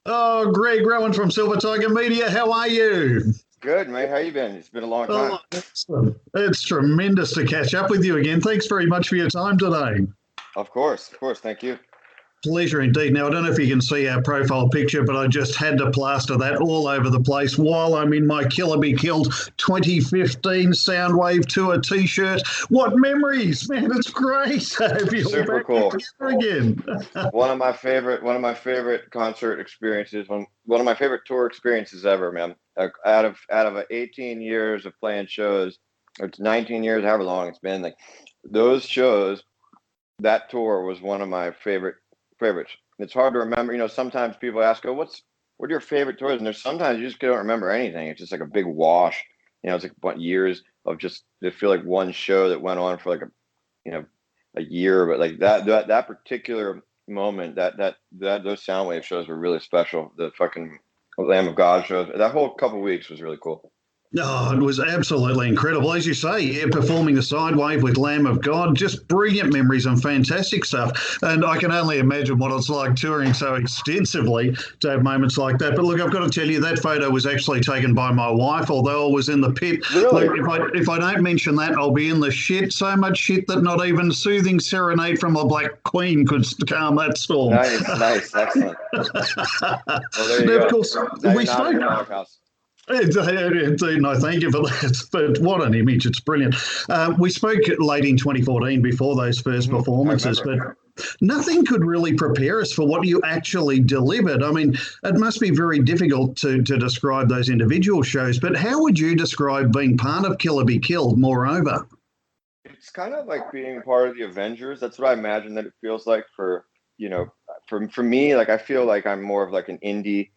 Oh, Greg Rowan from Silver Tiger Media. How are you? Good, mate. How you been? It's been a long time. Oh, excellent. It's tremendous to catch up with you again. Thanks very much for your time today. Of course, of course. Thank you. Pleasure indeed. Now, I don't know if you can see our profile picture, but I just had to plaster that all over the place while I'm in my Killer Be Killed 2015 Soundwave Tour t-shirt. What memories, man. It's great to have you all Super back cool. together again. One of my favorite concert experiences, one of my favorite tour experiences ever, man. Out of 18 years of playing shows, or it's 19 years, however long it's been, like those shows, that tour was one of my favorites. It's hard to remember. Sometimes people ask, "Oh, what are your favorite tours?" And there's sometimes you just don't remember anything. It's just like a big wash. It's like what years of just they feel like one show that went on for like a year, but like that particular moment, that those Soundwave shows were really special. The fucking Lamb of God shows, that whole couple weeks was really cool. Oh, it was absolutely incredible. As you say, yeah, performing the Sidewave with Lamb of God, just brilliant memories and fantastic stuff. And I can only imagine what it's like touring so extensively to have moments like that. But look, I've got to tell you, that photo was actually taken by my wife, although I was in the pit. Look, Really if I don't mention that, I'll be in the shit. So much shit that not even soothing serenade from a Black Queen could calm that storm. nice, nice, excellent. Well, there you Now, of go. course, Now you're we not in spoke. the doghouse. Indeed, no, thank you for that. But what an image! It's brilliant. We spoke late in 2014 before those first I performances, remember. but nothing could really prepare us for what you actually delivered. I mean, it must be very difficult to describe those individual shows, but how would you describe being part of Killer Be Killed, moreover? It's kind of like being part of the Avengers. That's what I imagine that it feels like you know, for me. Like I feel like I'm more of like an indie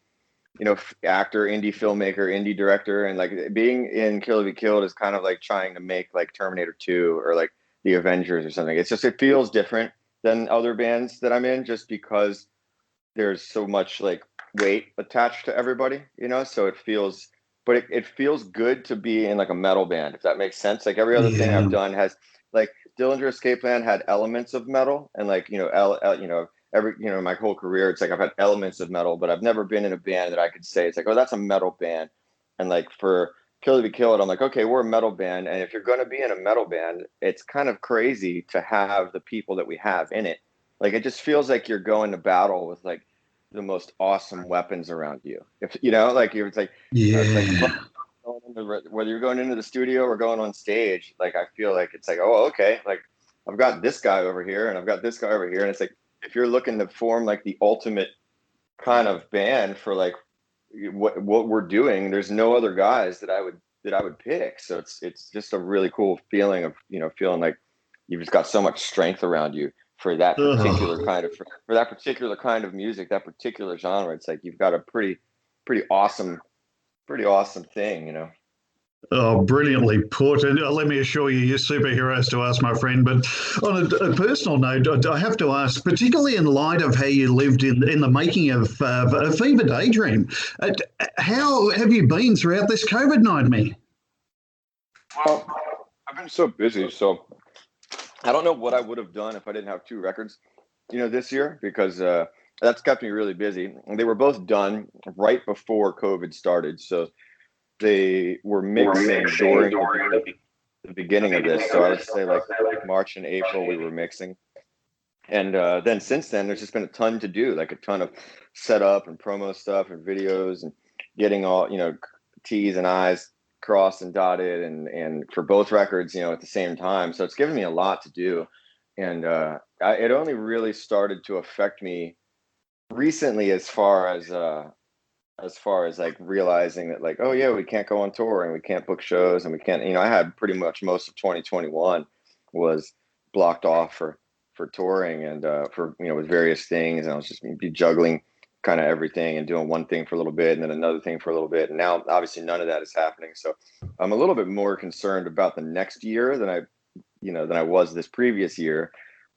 actor, indie filmmaker, indie director, and like being in Kill or Be Killed is kind of like trying to make like Terminator 2 or like the Avengers or something. It feels different than other bands that I'm in just because there's so much like weight attached to everybody, so it feels good to be in like a metal band, if that makes sense. Like every other thing Yeah. I've done has like Dillinger Escape Plan had elements of metal and like, my whole career, it's like I've had elements of metal, but I've never been in a band that I could say it's like, oh, that's a metal band. And like for Kill to Be Killed, I'm like, okay, we're a metal band. And if you're going to be in a metal band, it's kind of crazy to have the people that we have in it. Like it just feels like you're going to battle with like the most awesome weapons around you. If like it's like it's like Yeah. whether you're going into the studio or going on stage, like I feel like it's like, oh, okay, like I've got this guy over here and I've got this guy over here, and it's like if you're looking to form like the ultimate kind of band for like what we're doing, there's no other guys that I would pick. So it's just a really cool feeling of feeling like you've just got so much strength around you for that particular Oh. kind of for that particular kind of music, that particular genre. It's like you've got a pretty awesome thing. Oh, brilliantly put. And let me assure you, you're superheroes to us, my friend. But on a personal note, I have to ask, particularly in light of how you lived in the making of a Fever Daydream, uh, how have you been throughout this COVID nightmare? Well, I've been so busy, so I don't know what I would have done if I didn't have two records, this year, because that's kept me really busy. And they were both done right before COVID started, so they were mixing during the beginning of this. So I would say like March and April we were mixing, and then since then there's just been a ton to do, like a ton of setup and promo stuff and videos and getting all T's and I's crossed and dotted, and for both records at the same time. So it's given me a lot to do, and it only really started to affect me recently, as far as like realizing that, like, oh yeah, we can't go on tour and we can't book shows and we can't, I had pretty much most of 2021 was blocked off for touring and for with various things, and I was just be juggling kind of everything and doing one thing for a little bit and then another thing for a little bit, and now obviously none of that is happening. So I'm a little bit more concerned about the next year than I was this previous year.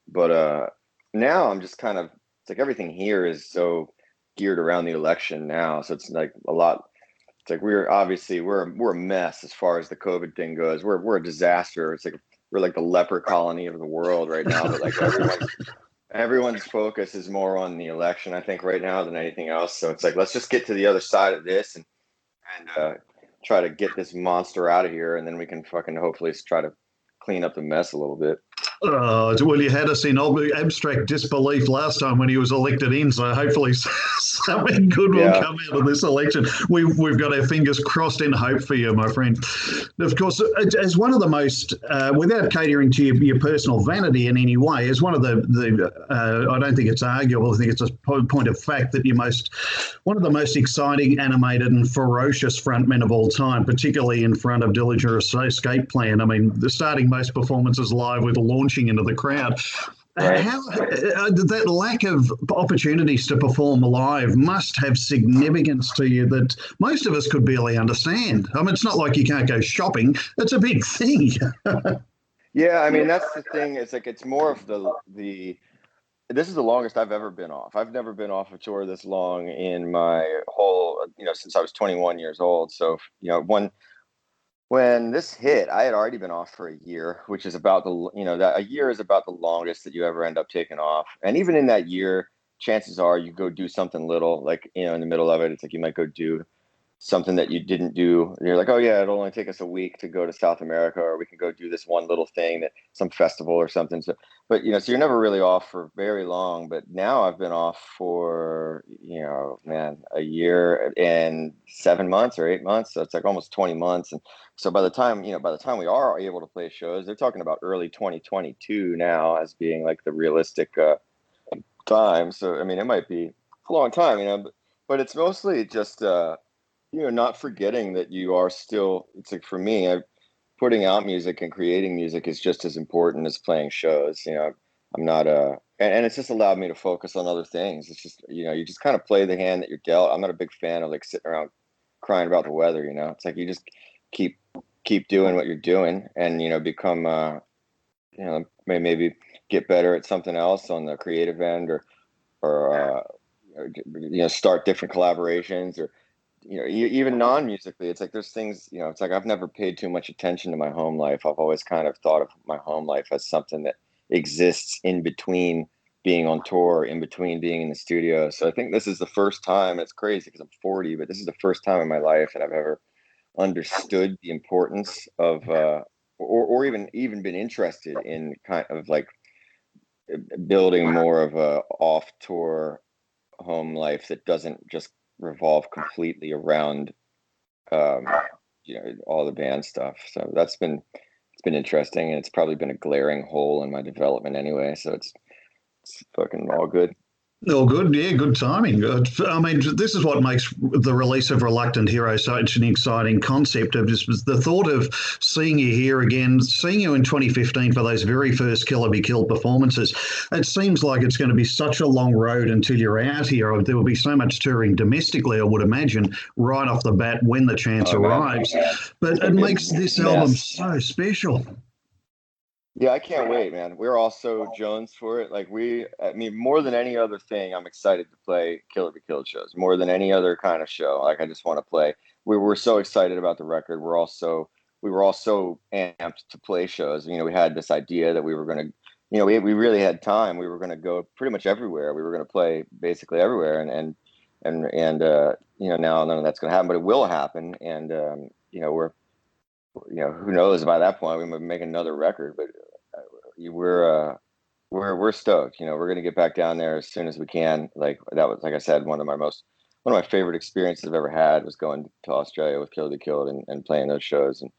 But now I'm just kind of, it's like everything here is so geared around the election now. So it's like a lot. It's like we're a mess as far as the COVID thing goes. We're a disaster. It's like we're like the leper colony of the world right now. But like everyone's everyone's focus is more on the election, I think, right now than anything else. So it's like, let's just get to the other side of this and try to get this monster out of here, and then we can fucking hopefully try to clean up the mess a little bit. Well, you had us in abstract disbelief last time when he was elected in, so hopefully something good will Yeah. come out of this election. We've got our fingers crossed in hope for you, my friend. Of course, as one of the most, without catering to your personal vanity in any way, as one of I don't think it's arguable, I think it's a point of fact that one of the most exciting, animated, and ferocious frontmen of all time, particularly in front of Dillinger Escape Plan. I mean, starting most performances live with launching into the crowd. Right. How that lack of opportunities to perform live must have significance to you that most of us could barely understand. I mean, it's not like you can't go shopping; it's a big thing. Yeah, I mean that's the thing. It's like it's more of the. This is the longest I've ever been off. I've never been off a tour this long in my whole, since I was 21 years old. So, when this hit, I had already been off for a year, which is about that a year is about the longest that you ever end up taking off. And even in that year, chances are you go do something little, like, in the middle of it, it's like you might go do something that you didn't do. And you're like, oh yeah, it'll only take us a week to go to South America, or we can go do this one little thing, that some festival or something. So, but so you're never really off for very long. But now I've been off for, man, a year and 7 months or 8 months. So it's like almost 20 months. And so by the time we are able to play shows, they're talking about early 2022 now as being like the realistic time. So, I mean, it might be a long time, but it's mostly just, not forgetting that you are still, it's like for me, putting out music and creating music is just as important as playing shows. I'm not and it's just allowed me to focus on other things. It's just, you just kind of play the hand that you're dealt. I'm not a big fan of like sitting around crying about the weather. It's like you just keep doing what you're doing, and become maybe get better at something else on the creative end, or start different collaborations, or even non-musically. It's like there's things, it's like I've never paid too much attention to my home life. I've always kind of thought of my home life as something that exists in between being on tour, in between being in the studio. So I think this is the first time, it's crazy because I'm 40, but this is the first time in my life that I've ever understood the importance of or even been interested in kind of like building more of a off tour home life that doesn't just revolve completely around um, all the band stuff. So it's been interesting, and it's probably been a glaring hole in my development anyway. So it's fucking all good. Oh, good. Yeah, good timing. I mean, this is what makes the release of Reluctant Hero such an exciting concept. Of just the thought of seeing you here again, seeing you in 2015 for those very first Killer Be Killed performances. It seems like it's going to be such a long road until you're out here. There will be so much touring domestically, I would imagine, right off the bat when the chance Oh man, arrives. But it's it gonna be a makes this album mess. so special. Yeah, I can't wait, man. We're all so Jones for it. Like I mean, more than any other thing, I'm excited to play Killer Be Killed shows. More than any other kind of show. Like I just want to play. We're so excited about the record. We were all so amped to play shows. We had this idea that we were gonna, we really had time. We were gonna go pretty much everywhere. We were gonna play basically everywhere, and now none of that's gonna happen, but it will happen. And who knows, by that point we might make another record, but we're we're stoked. We're gonna get back down there as soon as we can. Like that was, like I said, one of my favorite experiences I've ever had was going to Australia with Kill the Killed, and playing those shows. And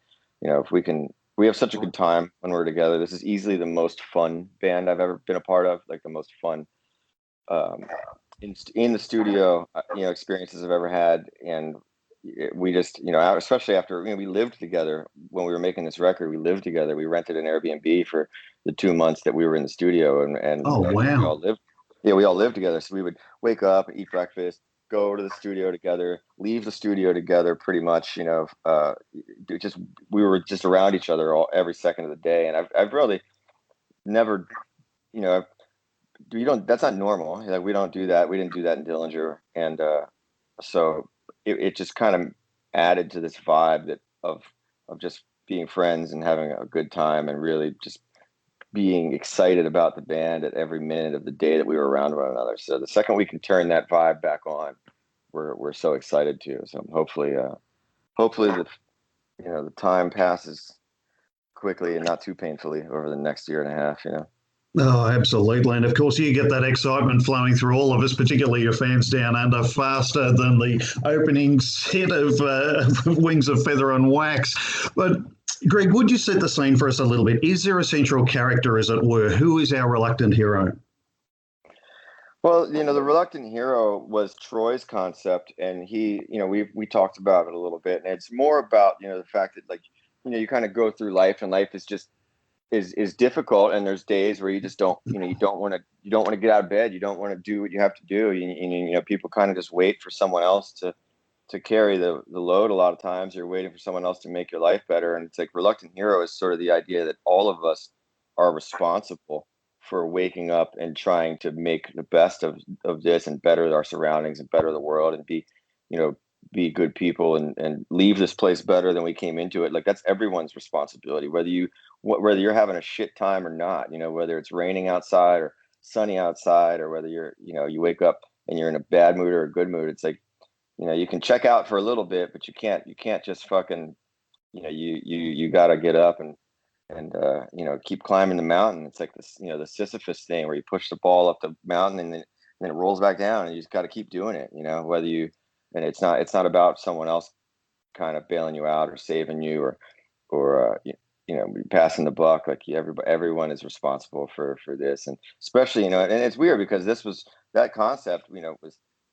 if we have such a good time when we're together. This is easily the most fun band I've ever been a part of. Like the most fun um, in the studio, experiences I've ever had. And we just, especially after, we lived together when we were making this record. We lived together. We rented an Airbnb for the 2 months that we were in the studio, Oh, we wow. all lived. Yeah, we all lived together. So we would wake up, eat breakfast, go to the studio together, leave the studio together, pretty much. Just we were just around each other every second of the day. And I've really never, you know, you don't. That's not normal. Like we don't do that. We didn't do that in Dillinger, and so it just kind of added to this vibe that of just being friends and having a good time, and really just being excited about the band at every minute of the day that we were around one another. So the second we can turn that vibe back on, we're so excited to. So hopefully the the time passes quickly and not too painfully over the next year and a half. Oh, absolutely. And of course, you get that excitement flowing through all of us, particularly your fans down under, faster than the opening set of Wings of Feather and Wax. But, Greg, would you set the scene for us a little bit? Is there a central character, as it were? Who is our reluctant hero? Well, the reluctant hero was Troy's concept, and we talked about it a little bit, and it's more about the fact that you kind of go through life, and life is just is difficult, and there's days where you just don't you don't want to get out of bed, you don't want to do what you have to do. People kind of just wait for someone else to carry the load. A lot of times you're waiting for someone else to make your life better, and it's like reluctant hero is sort of the idea that all of us are responsible for waking up and trying to make the best of this and better our surroundings and better the world and be good people and leave this place better than we came into it. Like that's everyone's responsibility, whether you're having a shit time or not, whether it's raining outside or sunny outside, or whether you wake up and you're in a bad mood or a good mood. It's like, you can check out for a little bit, but you can't just fucking, you got to get up and keep climbing the mountain. It's like this, the Sisyphus thing where you push the ball up the mountain and then it rolls back down, and you just got to keep doing it, and it's not about someone else kind of bailing you out or saving you or passing the buck. Like everyone is responsible for this, and especially and it's weird because that concept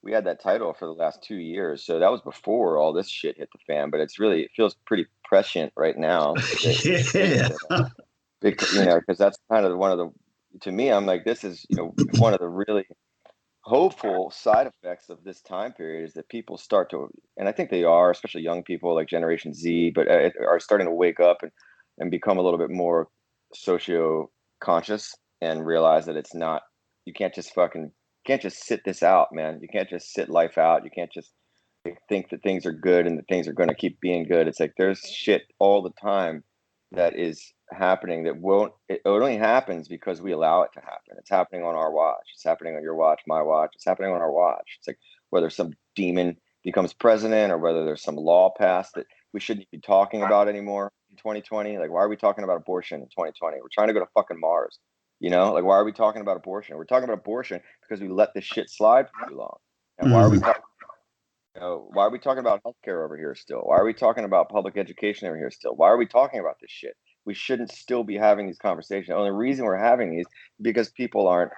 we had that title for the last 2 years, so that was before all this shit hit the fan. But it feels pretty prescient right now. Yeah. Because that's kind of one of the, to me, I'm like, this is one of the really hopeful side effects of this time period is that people start to, and I think they are, especially young people like Generation Z, but are starting to wake up and become a little bit more socio conscious and realize that it's not, you can't just sit this out, man. You can't just sit life out. You can't just think that things are good and that things are going to keep being good. It's like there's shit all the time that is happening that it only happens because we allow it to happen. It's happening on our watch. It's happening on your watch, my watch. It's happening on our watch. It's like whether some demon becomes president or whether there's some law passed that we shouldn't be talking about anymore in 2020. Like, why are we talking about abortion in 2020? We're trying to go to fucking Mars. Like, why are we talking about abortion? We're talking about abortion because we let this shit slide for too long. And why are we talking? Why are we talking about healthcare over here still? Why are we talking about public education over here still? Why are we talking about this shit? We shouldn't still be having these conversations. The only reason we're having these is because people aren't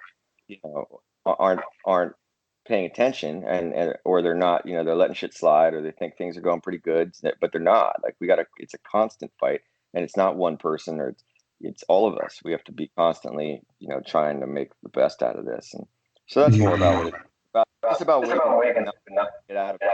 paying attention and or they're not, they're letting shit slide, or they think things are going pretty good, but they're not. Like it's a constant fight, and it's not one person, or it's all of us. We have to be constantly, trying to make the best out of this. And so that's more about what it's about. It's about waking up and not get out of bed.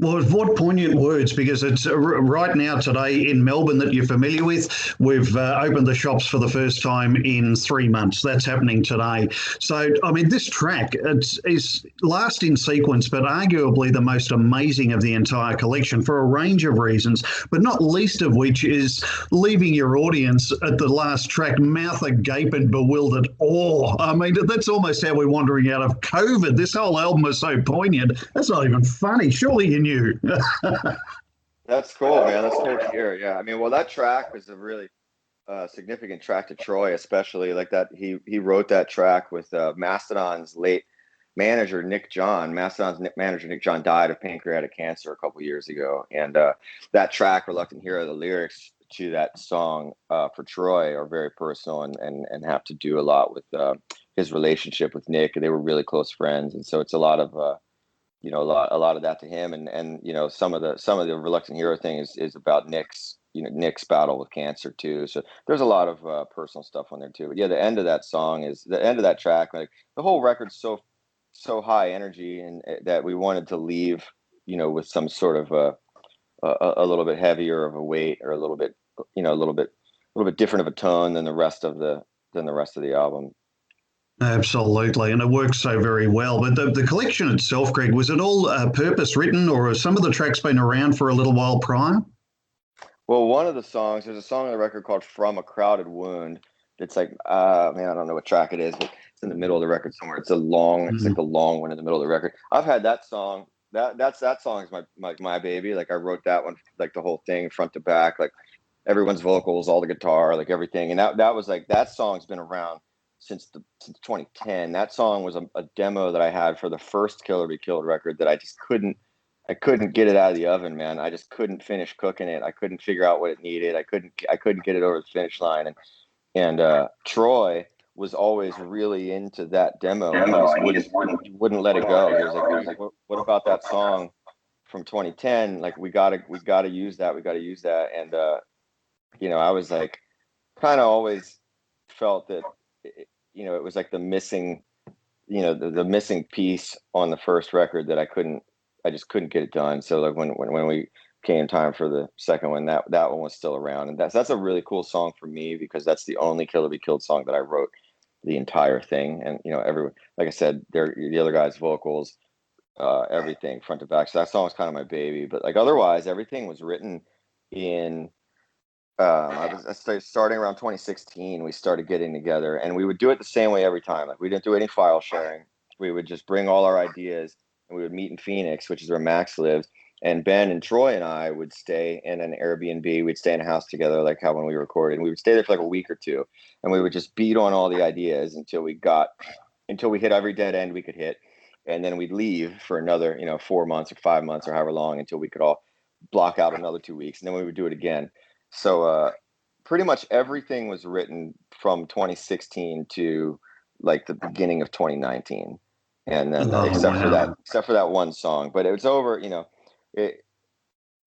Well, what poignant words, because it's right now today in Melbourne that you're familiar with. We've opened the shops for the first time in 3 months. That's happening today. So, I mean, this track is last in sequence, but arguably the most amazing of the entire collection for a range of reasons, but not least of which is leaving your audience at the last track mouth agape and bewildered awe. I mean, that's almost how we're wandering out of COVID. This whole album is so poignant. That's not even funny. Surely you knew. That's cool, man. That's cool to hear. Yeah, I mean, well, that track was a really significant track to Troy, especially like that. He wrote that track with Mastodon's late manager Nick John. Mastodon's manager Nick John died of pancreatic cancer a couple years ago, and that track, "Reluctant Hero," the lyrics to that song for Troy are very personal and have to do a lot with his relationship with Nick. They were really close friends, and so it's a lot of a lot of that to him, and some of the Reluctant Hero thing is about Nick's battle with cancer too. So there's a lot of personal stuff on there too. But yeah, the end of that track, like the whole record's so high energy, and that we wanted to leave with some sort of a little bit heavier of a weight, or a little bit different of a tone than the rest of the album. Absolutely, and it works so very well. But the collection itself, Greg, was it all purpose written, or have some of the tracks been around for a little while prior? Well, one of the songs, there's a song on the record called "From a Crowded Wound." It's like, man, I don't know what track it is, but it's in the middle of the record somewhere. It's like the long one in the middle of the record. I've had that song. That song is my baby. Like I wrote that one, like the whole thing, front to back, like everyone's vocals, all the guitar, like everything. And that was like that song's been around since 2010. That song was a demo that I had for the first Kill or Be Killed record that I couldn't get it out of the oven, man. I just couldn't finish cooking it. I couldn't figure out what it needed. I couldn't get it over the finish line. And Troy was always really into that demo, and he wouldn't let it go. He was like, what about that song from 2010? Like we gotta use that. We gotta use that. And I was like, kind of always felt that, it was like the missing, the missing piece on the first record that I just couldn't get it done. So like when we came time for the second one, that one was still around, and that's a really cool song for me because that's the only Kill or Be Killed song that I wrote the entire thing. And everyone, like I said, the other guys' vocals, everything front to back. So that song was kind of my baby. But like otherwise, everything was written in. I started starting around 2016. We started getting together, and we would do it the same way every time. Like we didn't do any file sharing. We would just bring all our ideas, and we would meet in Phoenix, which is where Max lives. And Ben and Troy and I would stay in an Airbnb. We'd stay in a house together, like how when we recorded. And we would stay there for like a week or two, and we would just beat on all the ideas until we hit every dead end we could hit, and then we'd leave for another 4 months or 5 months or however long until we could all block out another 2 weeks, and then we would do it again. So pretty much everything was written from 2016 to like the beginning of 2019, and then except for that one song. But it was over.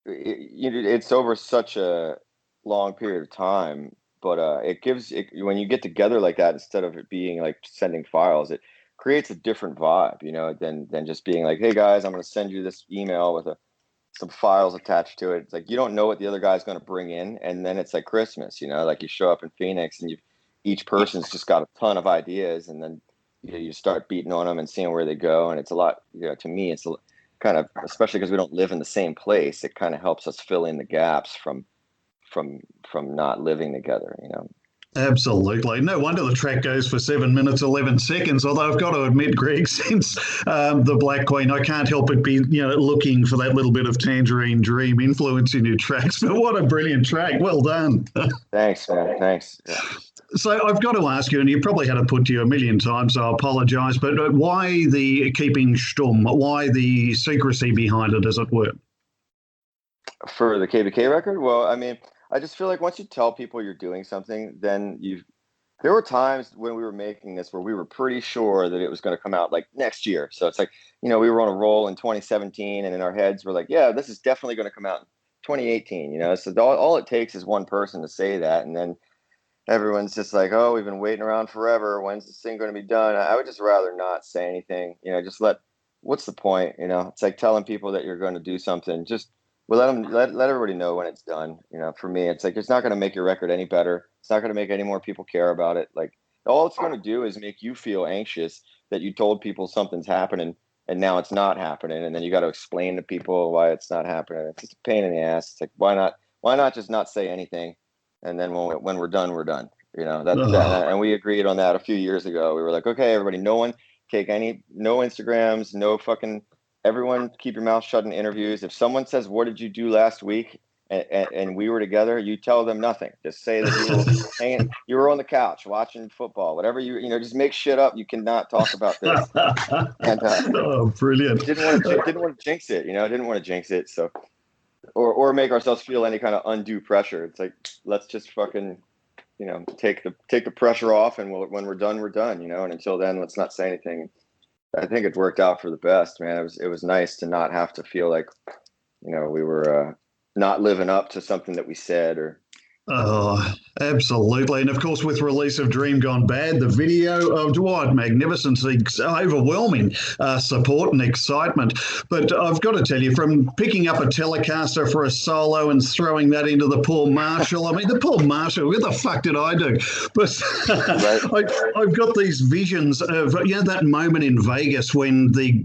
It's over such a long period of time. But when you get together like that, instead of it being like sending files, it creates a different vibe, than just being like, hey guys, I'm going to send you this email with some files attached to it. It's like you don't know what the other guy's going to bring in, and then it's like Christmas, like you show up in Phoenix and each person's just got a ton of ideas, and then you start beating on them and seeing where they go. And it's a lot, to me, it's kind of, especially because we don't live in the same place, it kind of helps us fill in the gaps from not living together. Absolutely. No wonder the track goes for 7 minutes, 11 seconds. Although I've got to admit, Greg, since The Black Queen, I can't help but be, looking for that little bit of Tangerine Dream influence in your tracks. But what a brilliant track. Well done. Thanks, man. Thanks. Yeah. So I've got to ask you, and you've probably had it put to you a million times, so I apologise, but why the keeping stum? Why the secrecy behind it, as it were? For the KBK record? Well, I mean, I just feel like once you tell people you're doing something, then there were times when we were making this where we were pretty sure that it was going to come out like next year. So it's like, we were on a roll in 2017, and in our heads we're like, yeah, this is definitely going to come out in 2018, so all it takes is one person to say that, and then everyone's just like, oh, we've been waiting around forever. When's this thing going to be done? I would just rather not say anything, just what's the point? It's like telling people that you're going to do something, just let everybody know when it's done. For me, it's like, it's not going to make your record any better. It's not going to make any more people care about it. Like all it's going to do is make you feel anxious that you told people something's happening and now it's not happening. And then you got to explain to people why it's not happening. It's just a pain in the ass. It's like, why not just not say anything? And then when we're done, we're done. And we agreed on that a few years ago. We were like, okay, everybody, no Instagrams, no fucking, everyone keep your mouth shut in interviews. If someone says, what did you do last week? And we were together, you tell them nothing. Just say that you were on the couch watching football, whatever just make shit up. You cannot talk about this. And brilliant. Didn't want to jinx it, didn't want to jinx it. So, or make ourselves feel any kind of undue pressure. It's like, let's just fucking, take the pressure off, and when we're done, we're done, and until then, let's not say anything. I think it worked out for the best, man. It was nice to not have to feel like, we were not living up to something that we said, or Oh, absolutely. And of course, with release of Dream Gone Bad, the video of what magnificence, overwhelming support and excitement. But I've got to tell you, from picking up a Telecaster for a solo and throwing that into the poor Marshall, I mean, the poor Marshall, what the fuck did I do? But Right. I've got these visions of, that moment in Vegas when the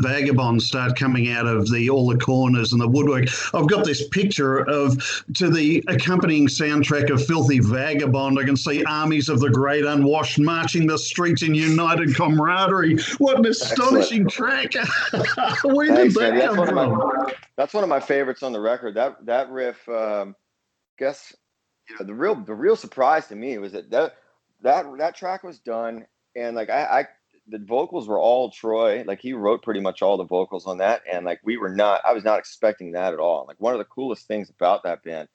vagabonds start coming out of all the corners and the woodwork. I've got this picture of, to the accompanying soundtrack of Filthy Vagabond, I can see armies of the great unwashed marching the streets in united camaraderie. What an Excellent. astonishing track. Where did Thanks, that man. come from? That's one of my favorites on the record. That riff, guess the real surprise to me was that track was done, and like I the vocals were all Troy. Like he wrote pretty much all the vocals on that, and like I was not expecting that at all. Like one of the coolest things about that band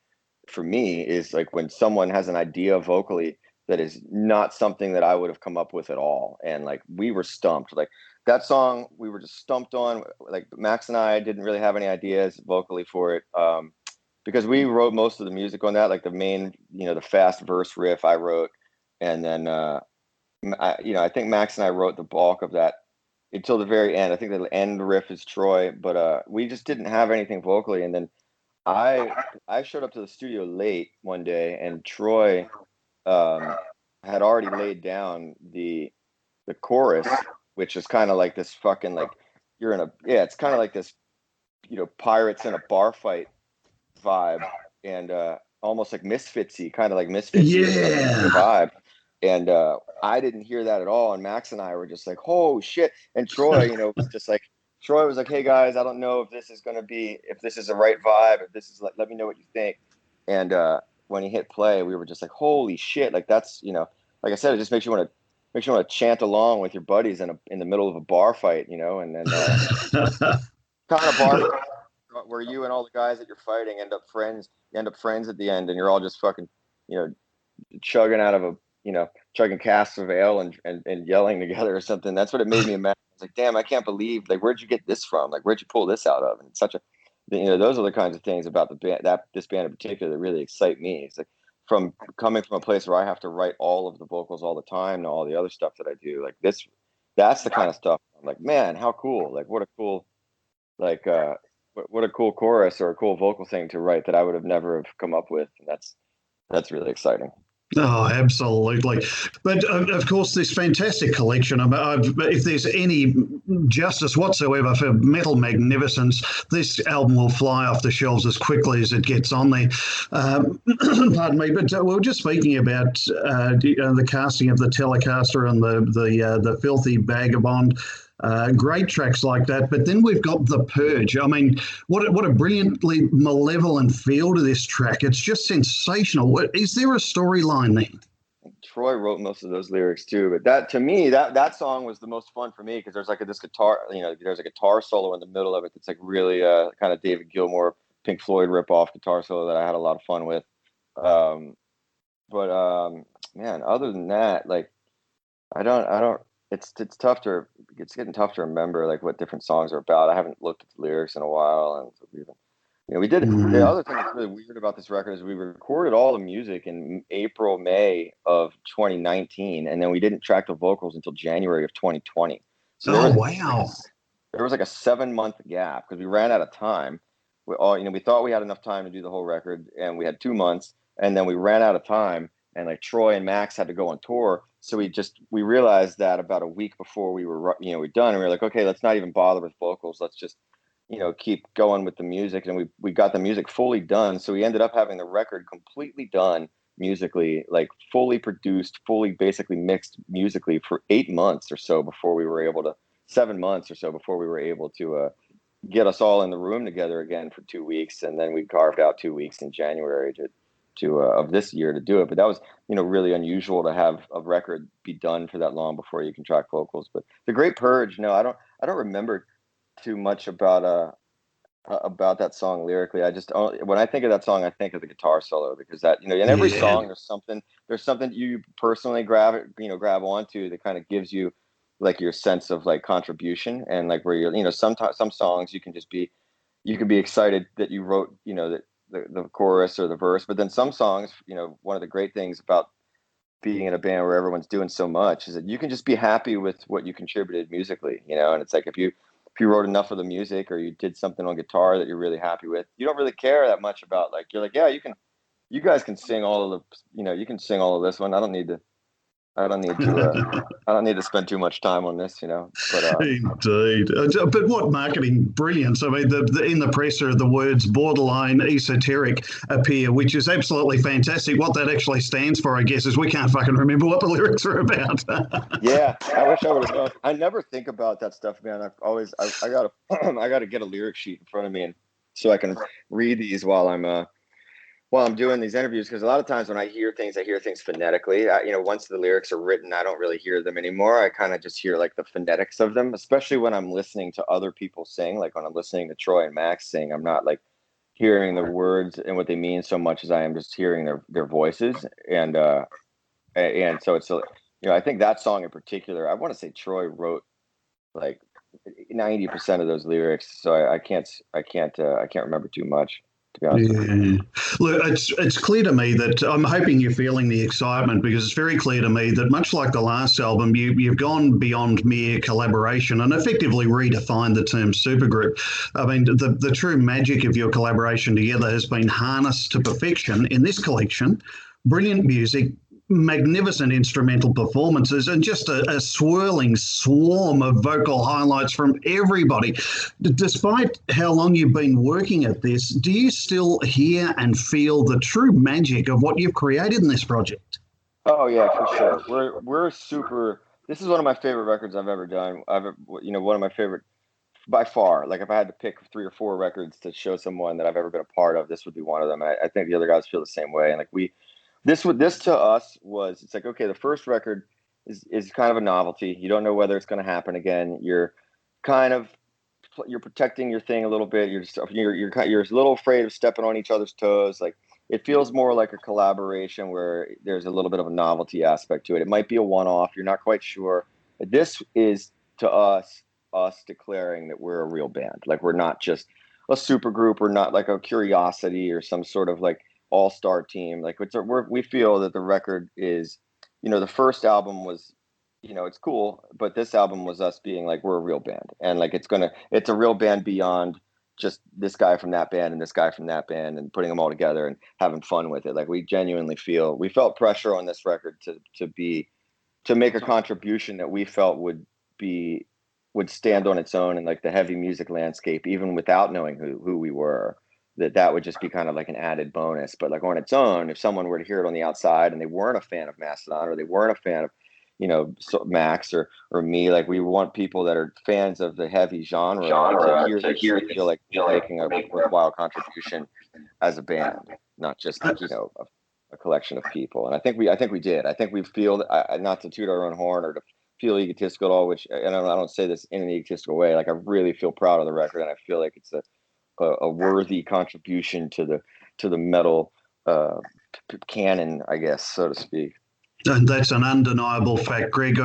for me is like when someone has an idea vocally that is not something that I would have come up with at all. And like we were stumped. Like that song we were just stumped on. Like Max and I didn't really have any ideas vocally for it. Because we wrote most of the music on that, like the main, the fast verse riff I wrote. And then I think Max and I wrote the bulk of that until the very end. I think the end riff is Troy, but we just didn't have anything vocally. And then I I showed up to the studio late one day, and Troy um, had already laid down the chorus, which is kind of like this fucking like you're in a yeah, it's kind of like this pirates in a bar fight vibe, and almost like misfitsy, kind of like misfitsy or something kind of Yeah. vibe. And I didn't hear that at all. And Max and I were just like, "Oh shit!" And Troy, was just like, Troy was like, "Hey guys, I don't know if this is gonna be, if this is the right vibe, if this is like, let me know what you think." And when he hit play, we were just like, "Holy shit!" Like that's like I said, it just makes you want to chant along with your buddies in the middle of a bar fight, and then kind of bar where you and all the guys that you're fighting end up friends. You end up friends at the end, and you're all just fucking, you know, chugging out of chugging casks of ale and yelling together or something. That's what it made me imagine. It's like, damn, I can't believe, like, where'd you get this from? Like, where'd you pull this out of? And it's such a, those are the kinds of things about the band, this band in particular, that really excite me. It's like from coming from a place where I have to write all of the vocals all the time and all the other stuff that I do, like this, that's the kind of stuff. I'm like, man, how cool! Like, what a cool, like, what a cool chorus or a cool vocal thing to write that I would have never have come up with. And that's really exciting. Oh, absolutely. But of course, this fantastic collection, if there's any justice whatsoever for metal magnificence, this album will fly off the shelves as quickly as it gets on there. Pardon me, but we were just speaking about the casting of the Telecaster and the Filthy Vagabond. Great tracks like that, but then we've got The Purge. I mean, what a brilliantly malevolent feel to this track. It's just sensational. Is there a storyline there? Troy wrote most of those lyrics too, but that, to me, that song was the most fun for me because there's like this guitar, there's a guitar solo in the middle of it that's like really kind of David Gilmour, Pink Floyd rip-off guitar solo that I had a lot of fun with. Um, but man, other than that, like I don't. It's tough to it's getting tough to remember like what different songs are about. I haven't looked at the lyrics in a while, and so we did. The Mm. other thing that's really weird about this record is we recorded all the music in April, May of 2019, and then we didn't track the vocals until January of 2020. So Oh, wow. there was like a 7 month gap because we ran out of time. We thought we had enough time to do the whole record, and we had 2 months, and then we ran out of time, and like Troy and Max had to go on tour. So we realized that about a week before we were done, and we were like, okay, let's not even bother with vocals. Let's just keep going with the music. And we got the music fully done. So we ended up having the record completely done musically, like fully produced, fully basically mixed musically for 8 months or so before we were able to, 7 months or so before we were able to get us all in the room together again for 2 weeks. And then we carved out 2 weeks in January to of this year to do it. But that was, really unusual to have a record be done for that long before you can track vocals. But The Great Purge, no, I don't remember too much about that song lyrically. I just, when I think of that song, I think of the guitar solo, because that, in every Yeah. song there's something you personally grab onto that kind of gives you like your sense of like contribution, and like where you're, sometimes some songs you can be excited that you wrote, the chorus or the verse. But then some songs, one of the great things about being in a band where everyone's doing so much is that you can just be happy with what you contributed musically, and it's like if you wrote enough of the music or you did something on guitar that you're really happy with, you don't really care that much about, like, you're like, yeah, you guys can sing all of you can sing all of this one. I don't need to I don't need to spend too much time on this, but Indeed. But what marketing brilliance. I mean, in the presser, the words borderline esoteric appear, which is absolutely fantastic. What that actually stands for, I guess, is we can't fucking remember what the lyrics are about. Yeah, I wish I would have known. I never think about that stuff, man. I gotta I gotta get a lyric sheet in front of me, and so I can read these while I'm doing these interviews, because a lot of times when I hear things phonetically. Once the lyrics are written, I don't really hear them anymore. I kind of just hear like the phonetics of them, especially when I'm listening to other people sing. Like when I'm listening to Troy and Max sing, I'm not like hearing the words and what they mean so much as I am just hearing their voices. And so it's, I think that song in particular, I want to say Troy wrote like 90% of those lyrics. So I can't remember too much, to be honest with you. Look, it's clear to me that I'm hoping you're feeling the excitement, because it's very clear to me that much like the last album, you've gone beyond mere collaboration and effectively redefined the term supergroup. I mean, the true magic of your collaboration together has been harnessed to perfection in this collection. Brilliant music, magnificent instrumental performances, and just a swirling swarm of vocal highlights from everybody. Despite how long you've been working at this, do you still hear and feel the true magic of what you've created in this project? Oh yeah, for sure. We're super. This is one of my favorite records I've ever done. One of my favorite by far. Like if I had to pick 3 or 4 records to show someone that I've ever been a part of, this would be one of them. I think the other guys feel the same way. And like this to us was, it's like, okay, the first record is kind of a novelty. You don't know whether it's going to happen again. You're protecting your thing a little bit. You're a little afraid of stepping on each other's toes. Like it feels more like a collaboration where there's a little bit of a novelty aspect to it. It might be a one-off. You're not quite sure. But this is to us declaring that we're a real band. Like we're not just a super group. We're not like a curiosity or some sort of like all-star team. Like we feel that the record is, the first album was, it's cool, but this album was us being like, we're a real band, and like it's a real band beyond just this guy from that band and this guy from that band and putting them all together and having fun with it. Like we genuinely felt pressure on this record to make a contribution that we felt would stand on its own in like the heavy music landscape, even without knowing who we were. That would just be kind of like an added bonus. But like on its own, if someone were to hear it on the outside and they weren't a fan of Mastodon, or they weren't a fan of, Max or me, like we want people that are fans of the heavy genre to hear feel like you're making a worthwhile contribution as a band, not just a collection of people. And I think we did. I think we feel, not to toot our own horn or to feel egotistical at all, which, and I don't say this in an egotistical way. Like I really feel proud of the record, and I feel like it's a worthy contribution to the metal canon, I guess, so to speak. And that's an undeniable fact, Greg.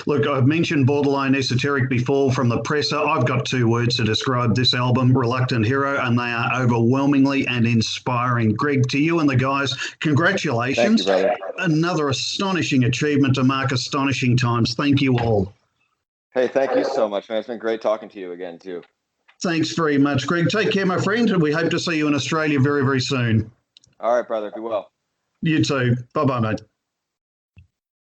Look, I've mentioned borderline esoteric before from the presser. I've got 2 words to describe this album, Reluctant Hero, and they are overwhelmingly and inspiring. Greg, to you and the guys, congratulations. Thank you, brother. Another astonishing achievement to mark astonishing times. Thank you all. Hey, thank you so much, man. It's been great talking to you again, too. Thanks very much, Greg. Take care, my friend, and we hope to see you in Australia very, very soon. All right, brother. Be well. You too. Bye-bye, mate.